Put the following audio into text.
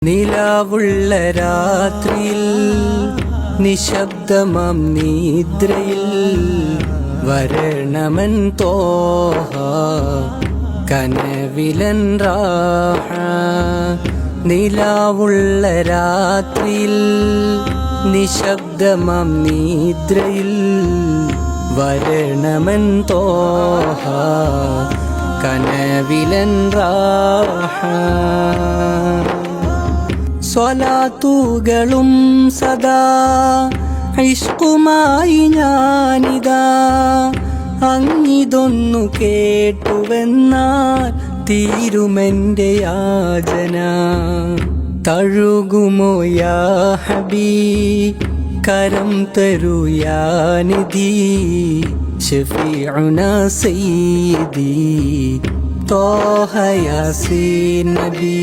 നിലാവുള്ള രാത്രിയിൽ നിശബ്ദമാം നിദ്രയിൽ വരണമൻ തോഹ കനവിലൻ റാഹ. നിലാവുള്ള രാത്രിയിൽ നിശബ്ദമാം നിദ്രയിൽ വരണമൻ തോഹ കനവിലൻ റാഹ. സ്വലാത്തുകളും സദാ ഇഷ്കുമായി ഞാനിതാ അങ്ങിതൊന്നു കേട്ടുവെന്നാൽ തീരുമെൻ്റെ യാചന. തഴുകുമോ യാ ഹബീബ് കരം തരൂ യാ നിധി ശഫീഉനാ സയ്യിദി ത്വാഹ യാസീൻ നബി